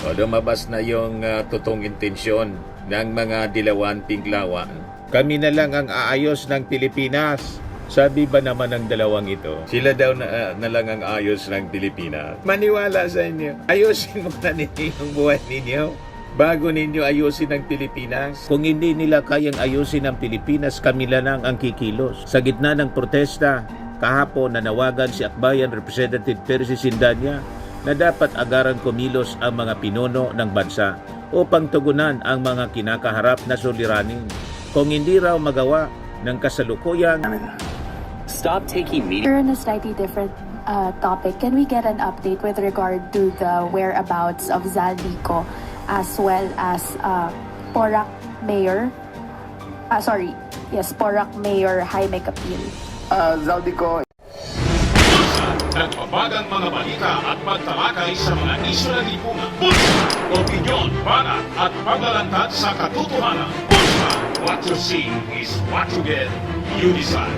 O lumabas na yung totoong intensyon ng mga dilawan pinglawan. Kami na lang ang aayos ng Pilipinas. Sabi ba naman ng dalawang ito? Sila daw na lang ang ayos ng Pilipinas. Maniwala sa inyo. Ayusin muna ninyo yung buhay ninyo bago ninyo ayusin ang Pilipinas. Kung hindi nila kayang ayusin ang Pilipinas, kami lang ang kikilos. Sa gitna ng protesta, kahapon nanawagan si Akbayan Representative Percy Sindanya na dapat agaran kumilos ang mga pinuno ng bansa upang tugunan ang mga kinakaharap na suliranin. Kung hindi raw magawa ng kasalukuyan. Stop taking media. On a slightly different topic, can we get an update with regard to the whereabouts of Zaldico as well as Porac Mayor? Porac Mayor Jaime Capil. Zaldico. Nagbabagang mga balita at pagtalakay sa mga isyu ng lipunan. Pulsa, opinyon, banat at paglalantad sa katotohanan. Pulsa, what you see is what you get. You decide.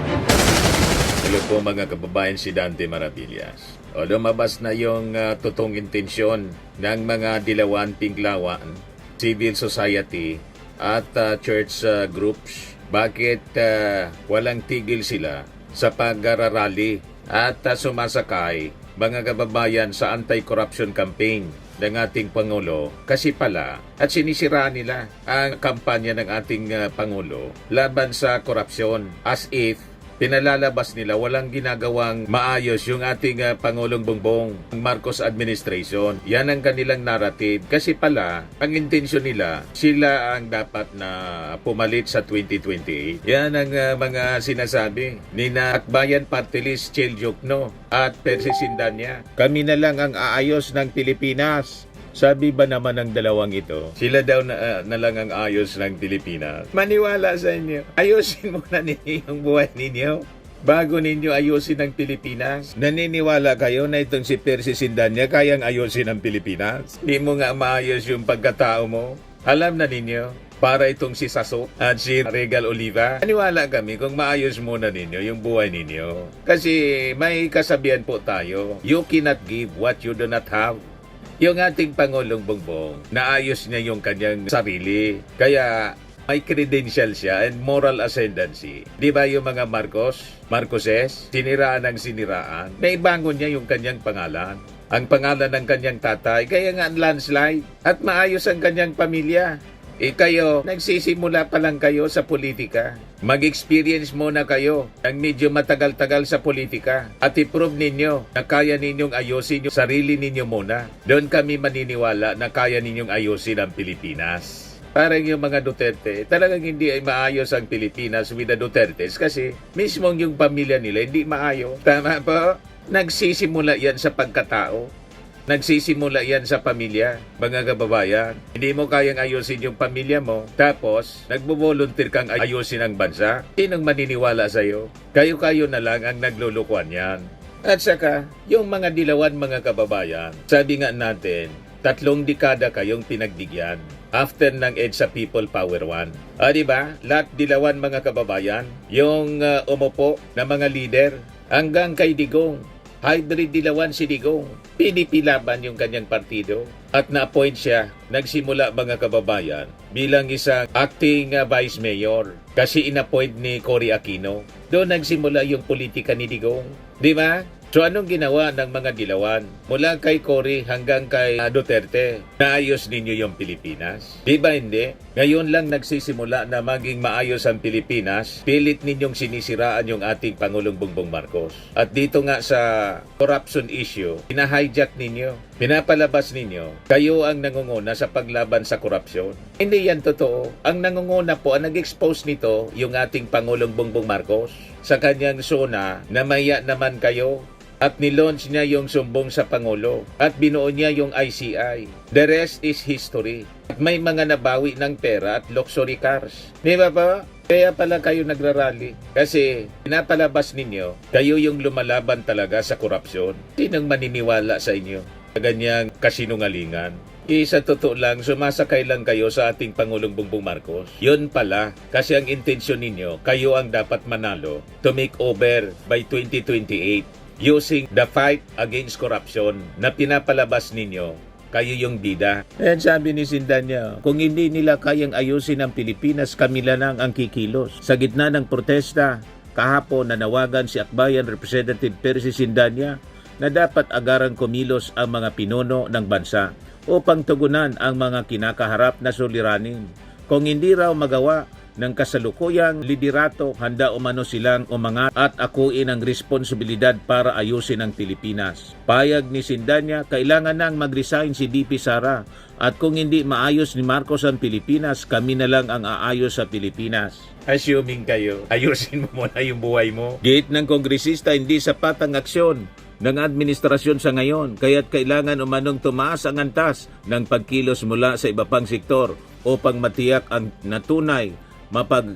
Hello po mga kababayan, si Dante Maravillas. O lumabas na yung totoong intensyon ng mga dilawan pinglawan, civil society at church groups. Bakit walang tigil sila sa pag-rally at sumasakay mga kababayan sa anti-corruption campaign ng ating Pangulo? Kasi pala at sinisiraan nila ang kampanya ng ating Pangulo laban sa korupsyon as if pinalalabas nila walang ginagawang maayos yung ating Pangulong Bongbong Marcos administration. Yan ang kanilang narrative. Kasi pala, ang intensyon nila, sila ang dapat na pumalit sa 2028. Yan ang mga sinasabi ni Akbayan Party List Chel Jokno at Percy Sindanya. Kami na lang ang aayos ng Pilipinas. Sabi ba naman ng dalawang ito? Sila daw na lang ang ayos ng Pilipinas. Maniwala sa inyo. Ayusin muna ninyo yung buhay ninyo bago ninyo ayusin ang Pilipinas. Naniniwala kayo na itong si Percy Sindanya kayang ayusin ang Pilipinas? Hindi mo nga maayos yung pagkatao mo. Alam na ninyo, para itong si Saso at si Regal Oliva. Maniwala kami kung maayos muna ninyo yung buhay ninyo. Kasi may kasabihan po tayo, you cannot give what you do not have. Yung ating Pangulong Bongbong, naayos niya yung kanyang sarili. Kaya may credential siya and moral ascendancy. Di ba yung mga Marcoses, siniraan ng siniraan, naibangon niya yung kanyang pangalan. Ang pangalan ng kanyang tatay, kaya nga landslide. At maayos ang kanyang pamilya. Kayo, nagsisimula pa lang kayo sa politika. Mag-experience muna kayo ng medyo matagal-tagal sa politika at i-prove ninyo na kaya ninyong ayusin yung sarili ninyo muna. Doon kami maniniwala na kaya ninyong ayusin ang Pilipinas. Parang yung mga Duterte, talagang hindi ay maayos ang Pilipinas with the Dutertes kasi mismong yung pamilya nila hindi maayos. Tama po? Nagsisimula yan sa pagkatao. Nagsisimula yan sa pamilya, mga kababayan. Hindi mo kayang ayusin yung pamilya mo, tapos nagbo-volunteer kang ayusin ang bansa. Sinong maniniwala sa'yo? Kayo-kayo na lang ang naglulukuan yan. At saka, yung mga dilawan mga kababayan, sabi nga natin, 3 dekada kayong pinagbigyan after ng EDSA People Power 1. Diba? Lahat dilawan mga kababayan, yung umupo na mga leader hanggang kay Digong. Hybrid dilawan si Digong. PDP laban yung kanyang partido. At na-appoint siya, nagsimula mga kababayan, bilang isang acting vice mayor. Kasi in-appoint ni Cory Aquino. Doon nagsimula yung politika ni Digong. Di ba? So anong ginawa ng mga dilawan? Mula kay Cory hanggang kay Duterte, naayos ninyo yung Pilipinas? Di ba hindi? Ngayon lang nagsisimula na maging maayos ang Pilipinas, pilit ninyong sinisiraan yung ating Pangulong Bongbong Marcos. At dito nga sa corruption issue, pina-hijack ninyo, pinapalabas ninyo, kayo ang nangunguna sa paglaban sa korupsyon. Hindi yan totoo. Ang nangunguna po, ang nag-expose nito, yung ating Pangulong Bongbong Marcos sa kanyang zona na maya naman kayo. At nilaunch niya yung sumbong sa Pangulo at binuo niya yung ICI. The rest is history. At may mga nabawi ng pera at luxury cars. Di ba pa? Kaya pala kayo nagrarally. Kasi pinapalabas ninyo, kayo yung lumalaban talaga sa korupsyon. Sinong maniniwala sa inyo? Ganyang kasinungalingan. Sa totoo lang, sumasakay lang kayo sa ating Pangulong Bongbong Marcos. Yun pala, kasi ang intensyon ninyo, kayo ang dapat manalo to make over by 2028. Using the fight against corruption na pinapalabas ninyo kayo yung bida. Ayan sabi ni Sindanya, kung hindi nila kayang ayusin ang Pilipinas, kami lang ang kikilos. Sa gitna ng protesta, kahapon nanawagan si Akbayan Representative Percy Sindanya na dapat agarang kumilos ang mga pinuno ng bansa upang tugunan ang mga kinakaharap na suliranin. Kung hindi raw magawa ng kasalukuyang liderato, handa umano silang umangat at akuin ang responsibilidad para ayusin ang Pilipinas. Payag ni Sindanya, kailangan nang mag-resign si DP Sara at kung hindi maayos ni Marcos ang Pilipinas, kami na lang ang aayos sa Pilipinas. Assuming kayo, ayusin mo muna yung buhay mo. Gate ng kongresista, hindi sapat ang aksyon ng administrasyon sa ngayon, kaya't kailangan umanong tumaas ang antas ng pagkilos mula sa iba pang sektor upang matiyak ang natunay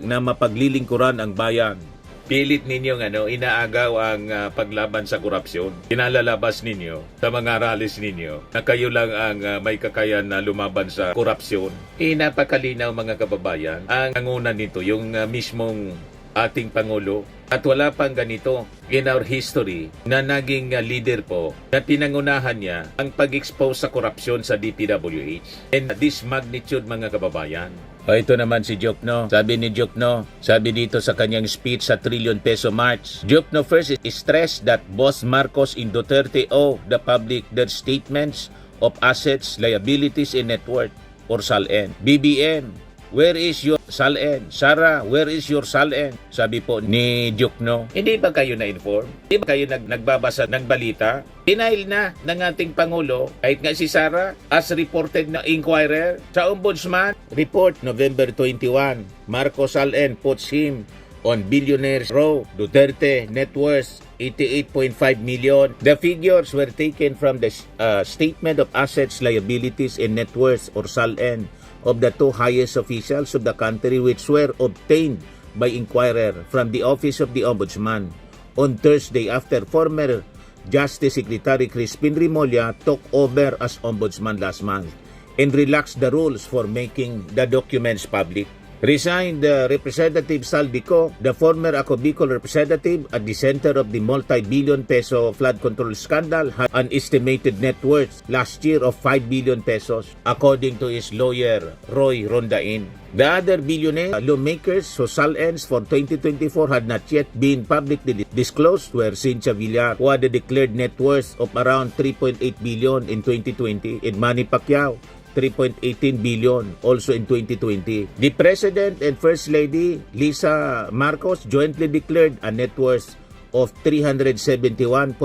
na mapaglilingkuran ang bayan. Pilit ninyong inaagaw ang paglaban sa korupsyon. Pinalalabas ninyo sa mga rallies ninyo na kayo lang ang may kakayan na lumaban sa korupsyon. Napakalinaw mga kababayan, ang nanguna nito yung mismong ating Pangulo. At wala pang ganito in our history na naging leader po na pinangunahan niya ang pag-expose sa korupsyon sa DPWH. And this magnitude mga kababayan. O ito naman si Jokno. Sabi ni Jokno, sabi dito sa kanyang speech sa Trillion Peso March. Jokno first stressed that both Marcos and Duterte owe the public their statements of assets, liabilities, and net worth or SALN. BBM, where is your SALN? Sara, where is your SALN? Sabi po ni Jokno. Hindi ba kayo na-inform? Hindi ba kayo nagbabasa ng balita? Denial na ng ating Pangulo, kahit nga si Sara, as reported na Inquirer sa Ombudsman. Report November 21, Marcos SALN puts him on billionaires row. Duterte net worth 88.5 million. The figures were taken from the Statement of Assets, Liabilities, and Net Worth or SALN of the two highest officials of the country, which were obtained by Inquirer from the Office of the Ombudsman on Thursday after former Justice Secretary Crispin Remulla took over as Ombudsman last month and relaxed the rules for making the documents public. Resigned Representative Saldico, the former Ako Bicol representative at the center of the multi-billion peso flood control scandal, had an estimated net worth last year of 5 billion pesos, according to his lawyer, Roy Rondain. The other billionaire lawmakers whose SALNs for 2024 had not yet been publicly disclosed were Cynthia Villar, who had a declared net worth of around 3.8 billion in 2020, and Manny Pacquiao, 3.18 billion also in 2020. The President and First Lady Lisa Marcos jointly declared a net worth of 371.5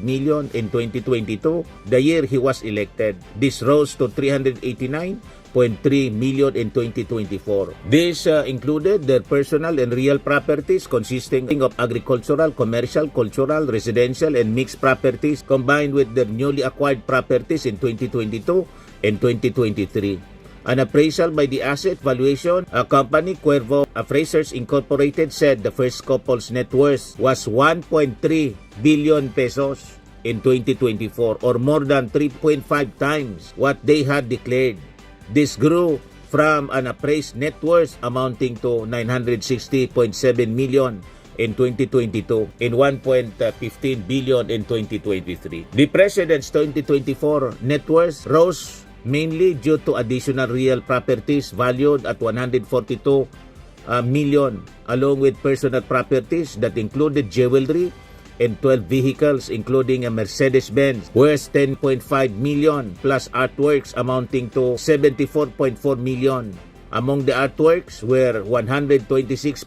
million in 2022, the year he was elected. This rose to 389.3 million in 2024. This included their personal and real properties consisting of agricultural, commercial, cultural, residential, and mixed properties combined with their newly acquired properties in 2022 and 2023. An appraisal by the asset valuation company Cuervo Appraisers Incorporated said the first couple's net worth was 1.3 billion pesos in 2024, or more than 3.5 times what they had declared. This grew from an appraised net worth amounting to 960.7 million in 2022 and 1.15 billion in 2023. The President's 2024 net worth rose mainly due to additional real properties valued at 142 million, along with personal properties that included jewelry and 12 vehicles including a Mercedes-Benz worth 10.5 million plus artworks amounting to 74.4 million. Among the artworks were 126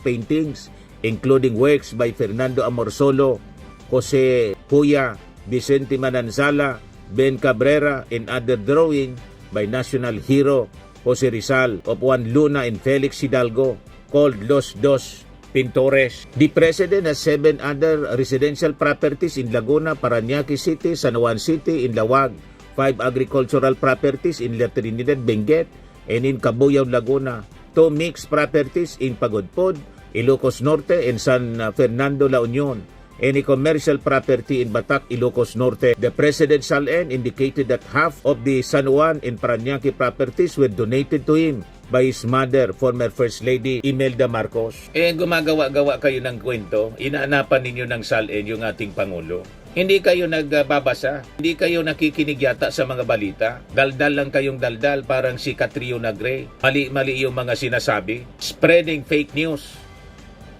paintings including works by Fernando Amorsolo, Jose Puya, Vicente Mananzala, Ben Cabrera, and other drawing by national hero Jose Rizal of Juan Luna and Felix Hidalgo called Los Dos Pintores. The President has 7 other residential properties in Laguna, Parañaque City, San Juan City, in Lawag, 5 agricultural properties in La Trinidad, Benguet, and in Cabuyao, Laguna, 2 mixed properties in Pagudpod, Ilocos Norte, and San Fernando, La Union, and a commercial property in Batac, Ilocos Norte. The President's SALN indicated that half of the San Juan and Parañaque properties were donated to him by his mother, former First Lady Imelda Marcos. Gumagawa-gawa kayo ng kwento, inaanapan ninyo ng SALN yung ating Pangulo. Hindi kayo nagbabasa, hindi kayo nakikinig yata sa mga balita. Daldal lang kayong daldal, parang si Catrio Nagre. Mali-mali yung mga sinasabi. Spreading fake news,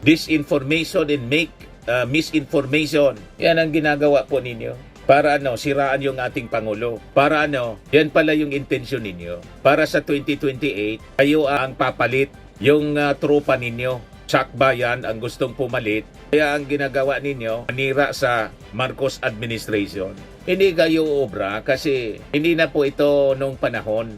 disinformation and misinformation. Yan ang ginagawa po ninyo. Para siraan yung ating Pangulo. Para yan pala yung intensyon ninyo. Para sa 2028, kayo ang papalit. Yung tropa ninyo, sakbayan ang gustong pumalit. Kaya ang ginagawa ninyo, manira sa Marcos administration. Hindi kayo obra kasi hindi na po ito nung panahon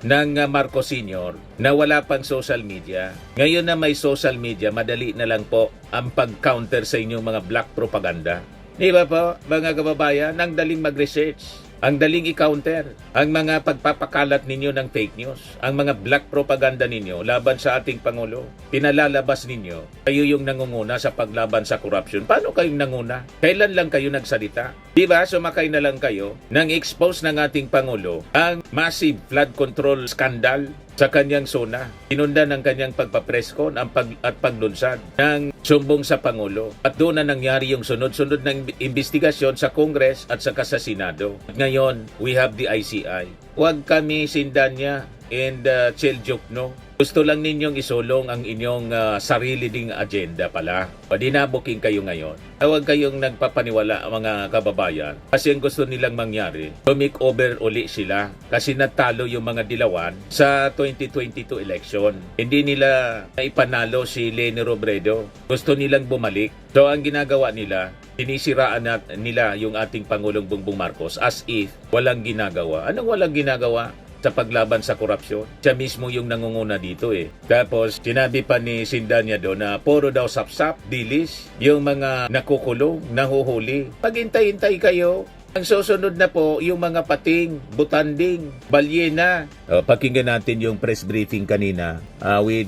ng Marcos Sr. na wala pang social media. Ngayon na may social media, madali na lang po ang pag-counter sa inyong mga black propaganda. Di ba po, mga kababayan, ang daling mag-research, ang daling i-counter, ang mga pagpapakalat ninyo ng fake news, ang mga black propaganda ninyo laban sa ating Pangulo, pinalalabas ninyo, kayo yung nangunguna sa paglaban sa korupsyon. Paano kayong nanguna? Kailan lang kayo nagsalita? Di ba, sumakay na lang kayo nang expose ng ating Pangulo ang massive flood control scandal sa kanyang zona. Inundan ng kanyang pagpapreskon at paglunsad ng sumbong sa Pangulo. At doon na nangyari yung sunod-sunod ng investigasyon sa Congress at saka sa Senado. At ngayon, we have the ICI. Huwag kami Sindanya and Cheljokno. Gusto lang ninyong isulong ang inyong sarili ding agenda pala. O dinabuking kayo ngayon. Huwag kayong nagpapaniwala mga kababayan. Kasi ang gusto nilang mangyari, make-over uli sila. Kasi natalo yung mga dilawan sa 2022 election. Hindi nila naipanalo si Leni Robredo. Gusto nilang bumalik. So ang ginagawa nila, sinisiraan nila yung ating Pangulong Bongbong Marcos as if walang ginagawa. Anong walang ginagawa? Sa paglaban sa korupsyon. Siya mismo yung nangunguna dito eh. Tapos, sinabi pa ni Sindanya doon na puro daw sapsap, dilis, yung mga nakukulong, nahuhuli. Paghintay-hintay kayo. Ang susunod na po, yung mga pating, butanding, balyena. Pakinggan natin yung press briefing kanina with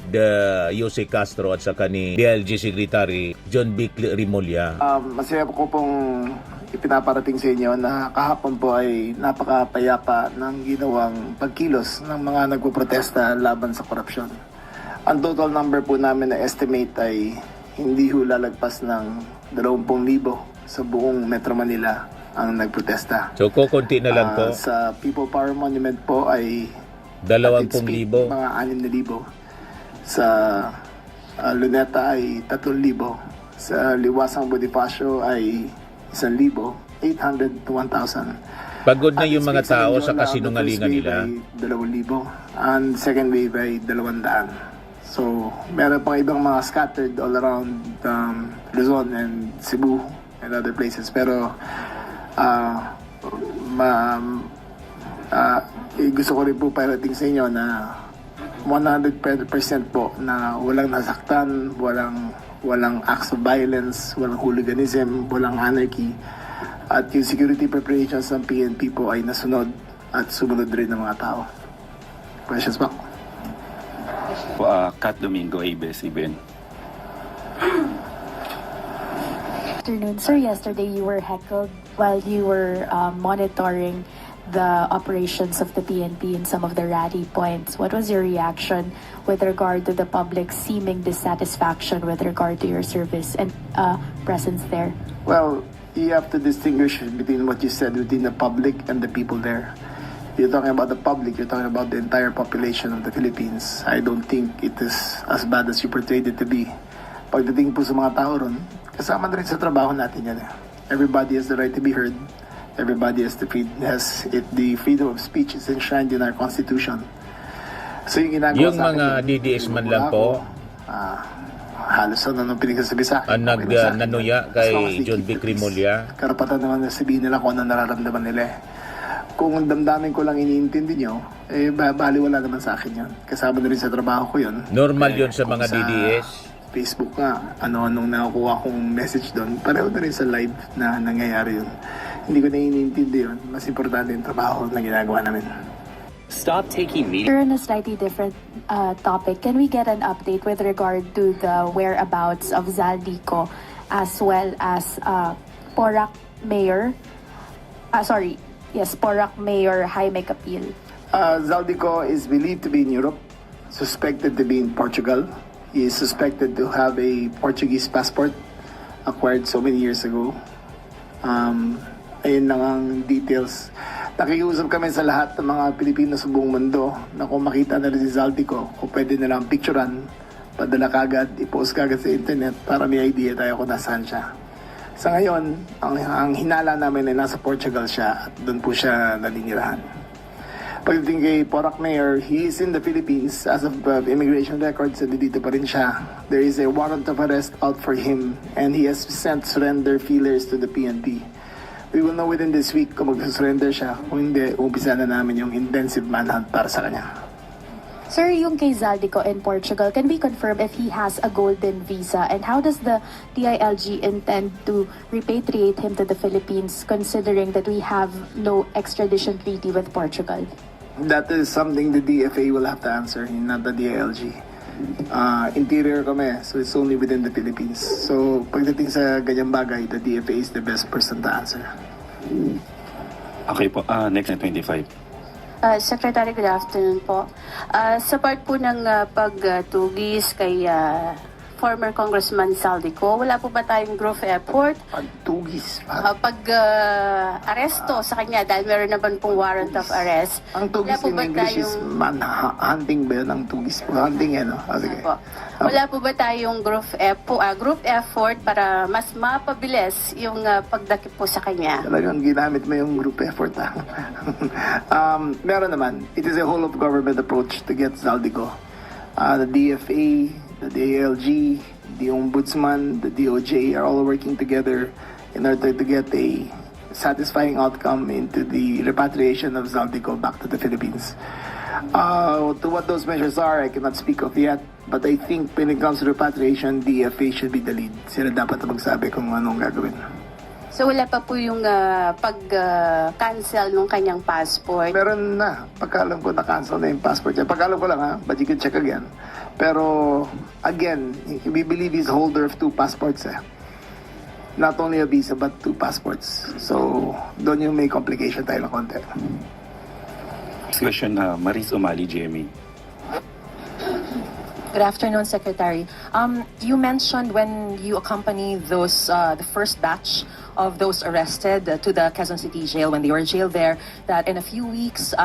Jose Castro at saka ni DLG Secretary John Vic Rimulya. Masaya ko pong ipinaparating sa inyo na kahapon po ay napakapayapa ng ginawang pagkilos ng mga nagpoprotesta laban sa korupsyon. Ang total number po namin na estimate ay hindi ho lalagpas ng 20,000 sa buong Metro Manila ang nagprotesta. So, kukunti na lang po. Sa People Power Monument po ay 20,000. mga 6,000. Sa Luneta ay 3,000. Sa Liwasang Bonifacio ay 1,800 to 1,000. Pagod na yung mga tao sa kasinungalingan nila. 2,000. And second wave ay 200. So, meron pang ibang mga scattered all around Luzon and Cebu and other places. Pero, gusto ko rin po parating sa inyo na 100% po na walang nasaktan, walang acts of violence, walang hooliganism, walang anarchy. At yung security preparations ng PNP po ay nasunod at sumunod rin ng mga tao. Questions po? Kat Domingo, ABS-CBN. Afternoon, sir. Yesterday you were heckled while you were monitoring the operations of the PNP in some of the rally points. What was your reaction with regard to the public seeming dissatisfaction with regard to your service and presence there? Well, you have to distinguish between what you said within the public and the people there. You're talking about the public, you're talking about the entire population of the Philippines. I don't think it is as bad as you portrayed it to be. Pagdating po sa mga tao ron, kasama na rin sa trabaho natin yan. Everybody has the right to be heard. Everybody has the freedom of speech is enshrined in our Constitution. So yung ginagawa Yung sa akin, mga DDS man lang po, halos nung pinagsasabi sa akin. ang okay na sa akin. nanuya As long as kay they John keep Vic the peace. Rimulya. Karapatan naman na sabihin nila kung ano nararamdaman nila eh. Kung damdamin ko lang iniintindi nyo, baliwala naman sa akin yun. Kasama na rin sa trabaho ko yun. Normal yun sa kung mga DDS. Facebook nga, anong nakukuha kong message doon, pareho na rin sa live na nangyayari yun. Hindi ko na iniintindi yun. Mas importante yung trabaho na ginagawa namin. Stop taking media. We're on a slightly different topic. Can we get an update with regard to the whereabouts of Zaldico as well as Porac Mayor? Porac Mayor Jaime Capil. Zaldico is believed to be in Europe, suspected to be in Portugal. He is suspected to have a Portuguese passport acquired so many years ago. Ayun lang ang details. Nakikiusap kami sa lahat ng mga Pilipino sa buong mundo na kung makita na rin si Zaldico, kung pwede na lang picturean, padala kagad, i-post kagad sa internet para may idea tayo kung nasaan siya. Sa ngayon, ang hinala namin ay nasa Portugal siya at doon po siya naninirahan. Pagdating kay Porac Mayor, he is in the Philippines as of immigration records and dito pa rin siya. There is a warrant of arrest out for him and he has sent surrender feelers to the PNP. We will know within this week kung mag-surrender siya. Kung hindi, umpisa na namin yung intensive manhunt para sa kanya. Sir, yung kay Zaldico in Portugal, can we confirm if he has a golden visa? And how does the DILG intend to repatriate him to the Philippines considering that we have no extradition treaty with Portugal? That is something the DFA will have to answer, not the DILG. Interior kami, so it's only within the Philippines. So pagdating sa ganyang bagay, the DFA is the best person to answer. Okay po, next na 25. Secretary, good afternoon po. Sa part po ng pagtugis kay former Congressman Zaldico, wala po ba tayong group effort Pagtugis. aresto sa kanya dahil meron naman pong warrant of arrest? Ang Wala tugis po in ba English is hunting ba yun? Ang tugis po. Hunting yan. Sige. Po. Wala po ba tayong group effort para mas mapabilis yung pagdakip po sa kanya? Talagang ginamit mo yung group effort. Meron naman. It is a whole of government approach to get Zaldico. The DFA, the DILG, the Ombudsman, the DOJ are all working together in order to get a satisfying outcome into the repatriation of Zaldico back to the Philippines. To what those measures are, I cannot speak of yet. But I think when it comes to repatriation, DFA should be the lead. Sila dapat na magsabi kung anong gagawin. So wala pa po yung pag-cancel ng kanyang passport? Meron na. Pagkalam ko na-cancel na yung passport niya. Pagkalam ko lang ha, but you can check again. Pero, again, we believe he's holder of 2 passports eh. Not only a visa, but 2 passports. So, doon yung may complication tayo ng konti. Next question, Maris Umali, GMA. Good afternoon, Secretary. You mentioned when you accompany those the first batch of those arrested to the Quezon City jail when they were jailed there, that in a few weeks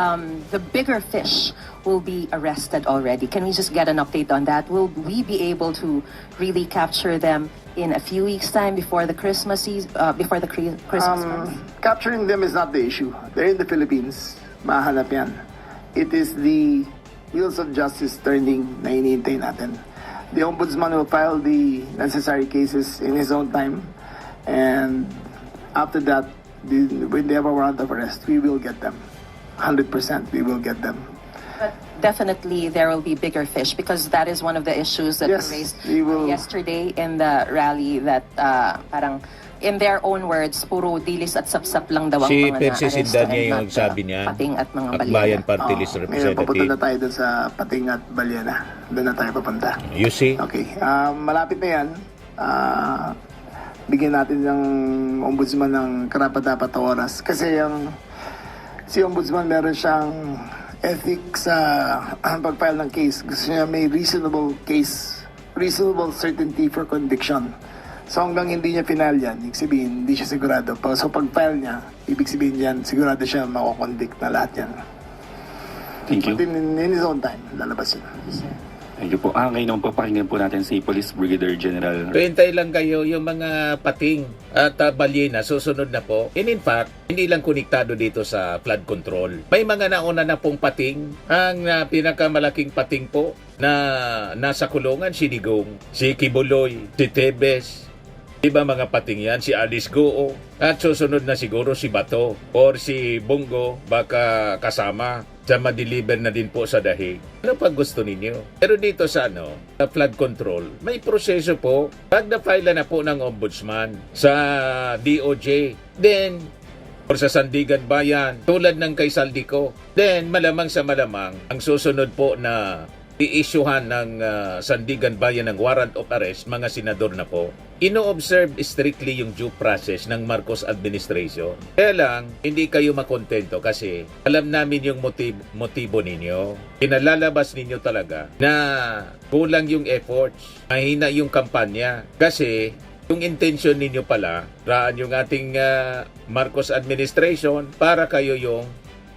the bigger fish will be arrested already. Can we just get an update on that? Will we be able to really capture them in a few weeks' time before the Christmas Christmas month? Capturing them is not the issue. They're in the Philippines. Mahanap yan. It is the wheels of justice turning na iniintay natin. The Ombudsman will file the necessary cases in his own time. And after that, when they have a warrant of arrest, we will get them. 100% we will get them. But definitely there will be bigger fish because that is one of the issues that Yes, were raised we will. yesterday in the rally that parang in their own words, puro dilis at sapsap lang daw ang Si mga Percy na-aresto Sindan niya and yung not, nagsabi niya, pating at mga Akbayan balena. Party List Ngayon, papunta Representative. na tayo dun sa Pating at Balyena. Doon na tayo papunta. You see? Okay. Malapit na yan. Bigyan natin ng ombudsman ng karapat-dapat na oras. Kasi si ombudsman meron siyang ethics sa pag-file ng case. Gusto niya may reasonable certainty for conviction. So hanggang hindi niya final yan, ibig sabihin, hindi siya sigurado. So pag-file niya, ibig sabihin yan, sigurado siya mako-convict na lahat yan. Thank you. But in his own time, lalabas yun. Thank you po. Ngayon naman po, pakinggan po natin si Police Brigadier General. Hintay lang kayo yung mga pating at balyena, susunod na po. And in fact, hindi lang konektado dito sa flood control. May mga nauna na pong pating. Ang pinakamalaking pating po na nasa kulungan, si Digong, si Kibuloy, si Tebes. Iba mga pating yan, si Alice Goo. At susunod na siguro si Bato or si Bongo, baka kasama sa ma-deliver na din po sa dahig. Ano pag gusto ninyo? Pero dito sa sa flood control, may proseso po. Pag na-file na po ng ombudsman sa DOJ, then or sa Sandigan Bayan, tulad ng kay Zaldico, then malamang sa malamang, ang susunod po na i-issuehan ng Sandigan Bayan ng warrant of arrest, mga senador na po. Ino-observe strictly yung due process ng Marcos administration. Kaya lang, hindi kayo makontento kasi alam namin yung motibo ninyo. Pinalalabas ninyo talaga na kulang yung efforts, mahina yung kampanya kasi Yung intention ninyo pala, raan yung ating Marcos administration para kayo yung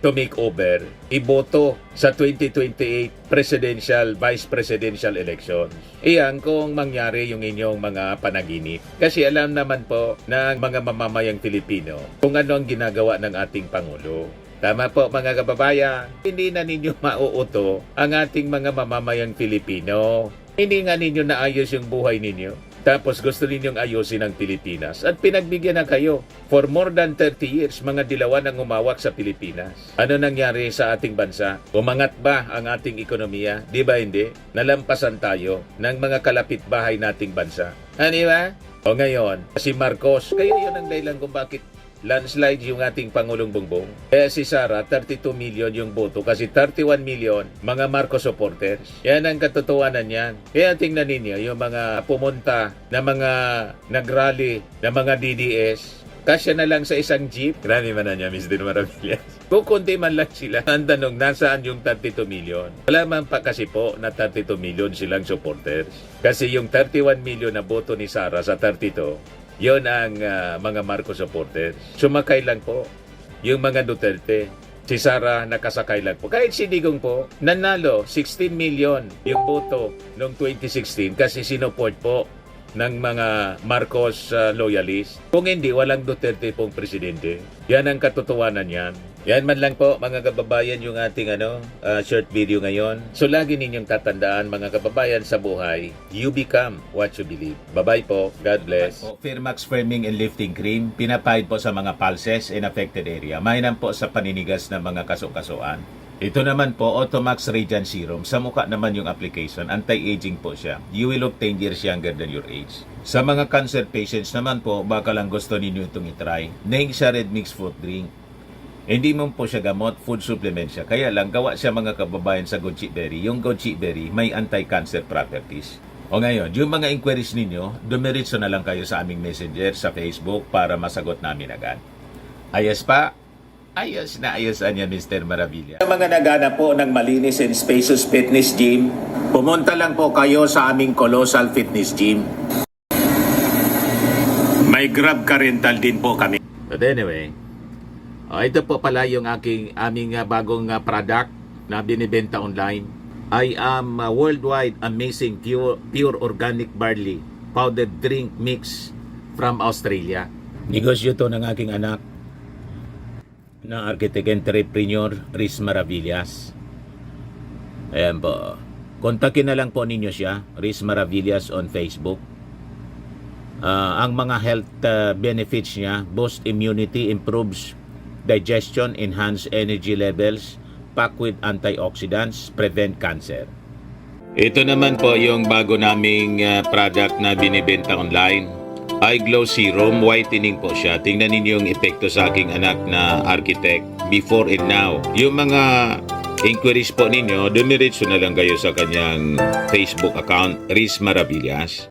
to make over, iboto sa 2028 presidential, vice presidential elections. Iyan kung mangyari yung inyong mga panaginip. Kasi alam naman po ng mga mamamayang Pilipino kung ano ang ginagawa ng ating Pangulo. Tama po mga kababayan, hindi na ninyo mauuto ang ating mga mamamayang Pilipino. Hindi nga ninyo naayos yung buhay ninyo. Tapos gusto ninyong ayusin ang Pilipinas. At pinagbigyan na kayo. For more than 30 years, mga dilawan ang umawak sa Pilipinas. Ano nangyari sa ating bansa? Umangat ba ang ating ekonomiya? Di ba hindi? Nalampasan tayo ng mga kalapit-bahay nating bansa. Ano ba? O ngayon, si Marcos, kayo yun ang dahilan kung bakit landslide yung ating Pangulong Bongbong. Kaya si Sara, 32 million yung boto kasi 31 million mga Marcos supporters. Yan ang katotohanan yan. Kaya tingnan ninyo yung mga pumunta na mga nagrally na mga DDS. Kasya na lang sa isang jeep. Grabe man na niya, Miss Din Maravillas. Kukunti man lang sila. Ang tanong, nasaan yung 32 million? Wala man pa kasi po na 32 million silang supporters. Kasi yung 31 million na boto ni Sara sa 32, yon ang mga Marcos supporters. Sumakay lang po yung mga Duterte. Si Sara nakasakay lang po. Kahit si Digong po, nanalo 16 million yung boto noong 2016 kasi sinuport po ng mga Marcos loyalist. Kung hindi, walang Duterte pong presidente. Yan ang katotohanan yan. Yan man lang po mga kababayan yung ating short video ngayon. So lagi ninyong tatandaan mga kababayan sa buhay, you become what you believe. Bye-bye po. God bless. Firmax Firming and Lifting Cream, pinapahid po sa mga pulses in affected area. Mainam po sa paninigas ng mga kaso-kasuan. Ito naman po, Automax Radiant Serum. Sa mukha naman yung application, anti-aging po siya. You will look 10 years younger than your age. Sa mga cancer patients naman po, baka lang gusto ninyo itong itry. Naing siya Red Mix Fruit Drink. Hindi mo po siya gamot, food supplement siya. Kaya lang, gawa siya mga kababayan sa goji berry. Yung goji berry, may anti-cancer properties. O ngayon, yung mga inquiries ninyo, dumiritso na lang kayo sa aming messenger sa Facebook para masagot namin agad. Ayos pa? Ayos na ayos niya, Mr. Maravilla. Sa mga nagana po ng malinis and spacious fitness gym, pumunta lang po kayo sa aming Colossal Fitness Gym. May Grab car rental din po kami. But anyway, ito po pala yung aming bagong product na binibenta online. I am worldwide amazing pure organic barley powdered drink mix from Australia. Negosyo to ng aking anak na architect entrepreneur Riz Maravillas. Ayan po. Kontakin na lang po ninyo siya, Riz Maravillas on Facebook. Ang mga health benefits niya, boost immunity, improves digestion, enhance energy levels, packed with antioxidants, prevent cancer. Ito naman po yung bago naming product na binibenta online. Eye Glow Serum, whitening po siya. Tingnan ninyo yung epekto sa aking anak na architect before and now. Yung mga inquiries po ninyo, dumiretso na lang kayo sa kanyang Facebook account, Riz Maravillas.